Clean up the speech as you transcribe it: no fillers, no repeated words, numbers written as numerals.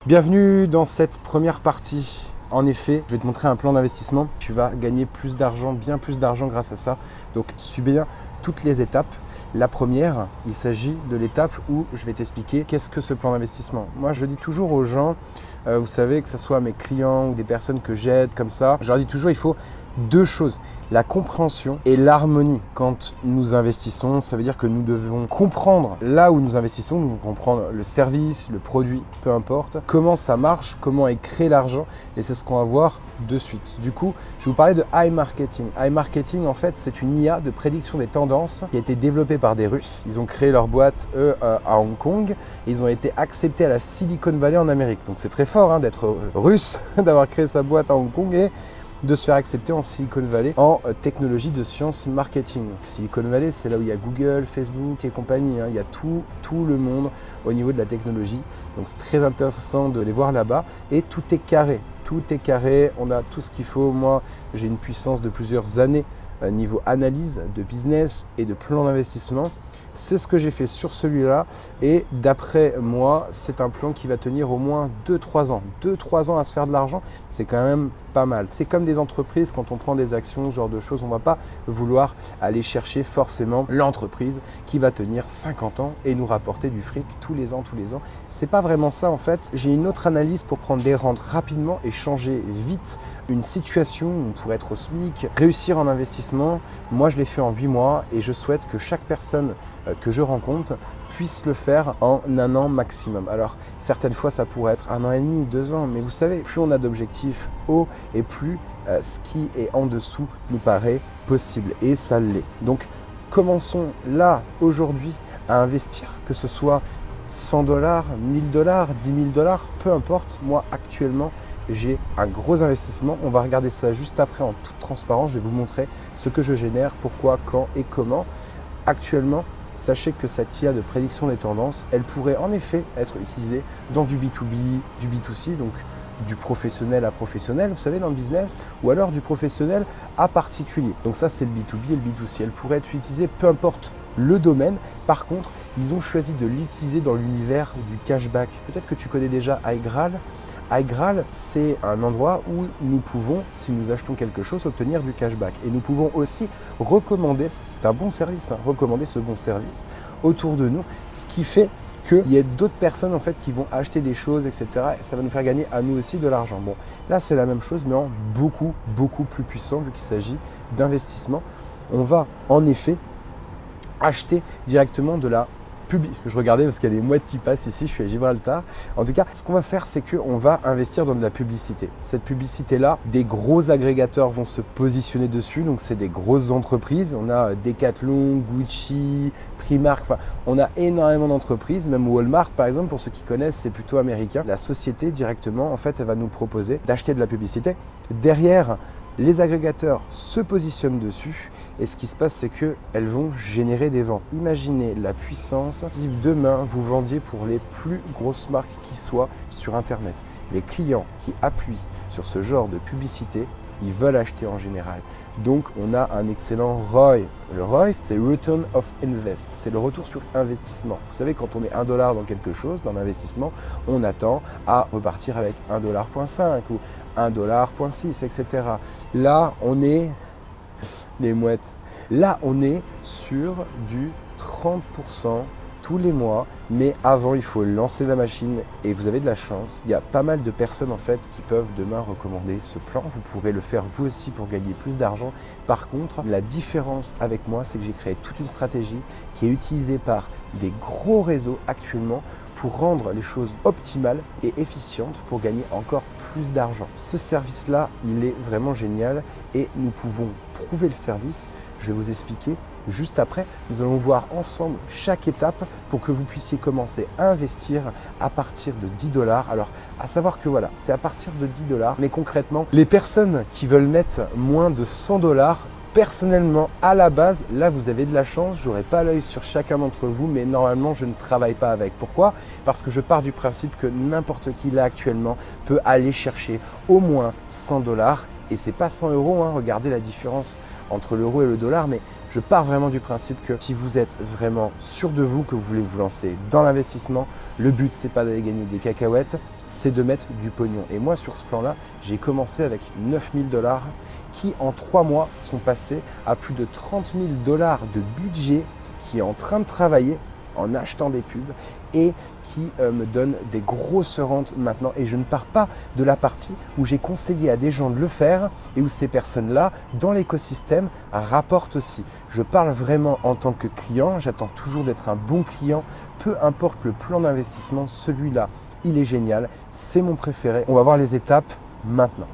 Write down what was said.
Bienvenue dans cette première partie. En effet, je vais te montrer un plan d'investissement. Tu vas gagner plus d'argent, bien plus d'argent grâce à ça. Donc, suis bien toutes les étapes. La première, il s'agit de l'étape où je vais t'expliquer qu'est-ce que ce plan d'investissement. Moi, je dis toujours aux gens, vous savez, que ce soit mes clients ou des personnes que j'aide comme ça, je leur dis toujours, il faut deux choses, la compréhension et l'harmonie. Quand nous investissons, ça veut dire que nous devons comprendre là où nous investissons, nous devons comprendre le service, le produit, peu importe, comment ça marche, comment est créé l'argent, et c'est ce qu'on va voir de suite. Du coup, je vais vous parler de iMarketing. iMarketing, en fait, c'est une IA de prédiction des tendances qui a été développée par des Russes. Ils ont créé leur boîte, à Hong Kong, et ils ont été acceptés à la Silicon Valley en Amérique. Donc c'est très fort d'être russe, d'avoir créé sa boîte à Hong Kong et de se faire accepter en Silicon Valley en technologie de science marketing. Donc, Silicon Valley, c'est là où il y a Google, Facebook et compagnie. Il y a tout le monde au niveau de la technologie. Donc c'est très intéressant de les voir là-bas. Et tout est carré. Tout est carré. On a tout ce qu'il faut. Moi, j'ai une puissance de plusieurs années niveau analyse de business et de plan d'investissement. C'est ce que j'ai fait sur celui-là et d'après moi, c'est un plan qui va tenir au moins 2-3 ans. 2-3 ans à se faire de l'argent, c'est quand même pas mal. C'est comme des entreprises, quand on prend des actions, ce genre de choses, on ne va pas vouloir aller chercher forcément l'entreprise qui va tenir 50 ans et nous rapporter du fric tous les ans. C'est pas vraiment ça en fait. J'ai une autre analyse pour prendre des rentes rapidement et changer vite une situation où on pourrait être au SMIC, réussir en investissement. Moi, je l'ai fait en 8 mois et je souhaite que chaque personne que je rencontre puisse le faire en un an maximum. Alors, certaines fois, ça pourrait être 1 an et demi, 2 ans, mais vous savez, plus on a d'objectifs hauts et plus ce qui est en dessous nous paraît possible et ça l'est. Donc, commençons là, aujourd'hui, à investir, que ce soit 100 $, 1000 $, 10 000 $, peu importe. Moi, actuellement, j'ai un gros investissement. On va regarder ça juste après en toute transparence. Je vais vous montrer ce que je génère, pourquoi, quand et comment. Actuellement, sachez que cette IA de prédiction des tendances, elle pourrait en effet être utilisée dans du B2B, du B2C, donc du professionnel à professionnel, vous savez, dans le business, ou alors du professionnel à particulier. Donc ça, c'est le B2B et le B2C. Elle pourrait être utilisée, peu importe le domaine. Par contre, ils ont choisi de l'utiliser dans l'univers du cashback. Peut-être que tu connais déjà iGraal. iGraal, c'est un endroit où nous pouvons, si nous achetons quelque chose, obtenir du cashback. Et nous pouvons aussi recommander, c'est un bon service, recommander ce bon service autour de nous, ce qui fait qu'il y a d'autres personnes en fait qui vont acheter des choses, etc. Et ça va nous faire gagner à nous aussi de l'argent. Bon, là c'est la même chose, mais en beaucoup plus puissant vu qu'il s'agit d'investissement. On va en effet acheter directement de la public. Je regardais parce qu'il y a des mouettes qui passent ici, je suis à Gibraltar. En tout cas, ce qu'on va faire, c'est qu'on va investir dans de la publicité. Cette publicité-là, des gros agrégateurs vont se positionner dessus. Donc, c'est des grosses entreprises. On a Decathlon, Gucci, Primark. Enfin, on a énormément d'entreprises. Même Walmart, par exemple, pour ceux qui connaissent, c'est plutôt américain. La société, directement, en fait, elle va nous proposer d'acheter de la publicité. Derrière, les agrégateurs se positionnent dessus et ce qui se passe, c'est qu'elles vont générer des ventes. Imaginez la puissance si demain vous vendiez pour les plus grosses marques qui soient sur Internet. Les clients qui appuient sur ce genre de publicité, ils veulent acheter en général. Donc, on a un excellent ROI. Le ROI, c'est Return of Invest. C'est le retour sur investissement. Vous savez, quand on met $1 dans quelque chose, dans l'investissement, on attend à repartir avec $1.5 ou $1.6, etc. Là, on est... les mouettes. Là, on est sur du 30% tous les mois, mais avant il faut lancer la machine et vous avez de la chance. Il y a pas mal de personnes en fait qui peuvent demain recommander ce plan. Vous pourrez le faire vous aussi pour gagner plus d'argent. Par contre, la différence avec moi, c'est que j'ai créé toute une stratégie qui est utilisée par des gros réseaux actuellement pour rendre les choses optimales et efficientes pour gagner encore plus d'argent. Ce service-là, il est vraiment génial et nous pouvons prouver le service. Je vais vous expliquer juste après. Nous allons voir ensemble chaque étape pour que vous puissiez commencer à investir à partir de 10 $. Alors, à savoir que voilà, c'est à partir de 10 $, mais concrètement, les personnes qui veulent mettre moins de 100 $, personnellement, à la base, là, vous avez de la chance. Je n'aurai pas l'œil sur chacun d'entre vous, mais normalement, je ne travaille pas avec. Pourquoi ? Parce que je pars du principe que n'importe qui, là, actuellement, peut aller chercher au moins 100 $. Et c'est pas 100 €, regardez la différence entre l'euro et le dollar, mais je pars vraiment du principe que si vous êtes vraiment sûr de vous, que vous voulez vous lancer dans l'investissement, le but c'est pas d'aller gagner des cacahuètes, c'est de mettre du pognon. Et moi sur ce plan-là, j'ai commencé avec 9 000 $ qui en 3 mois sont passés à plus de 30 000 $ de budget qui est en train de travailler en achetant des pubs et qui me donne des grosses rentes maintenant. Et je ne pars pas de la partie où j'ai conseillé à des gens de le faire et où ces personnes-là, dans l'écosystème, rapportent aussi. Je parle vraiment en tant que client, j'attends toujours d'être un bon client, peu importe le plan d'investissement, celui-là, il est génial, c'est mon préféré. On va voir les étapes maintenant.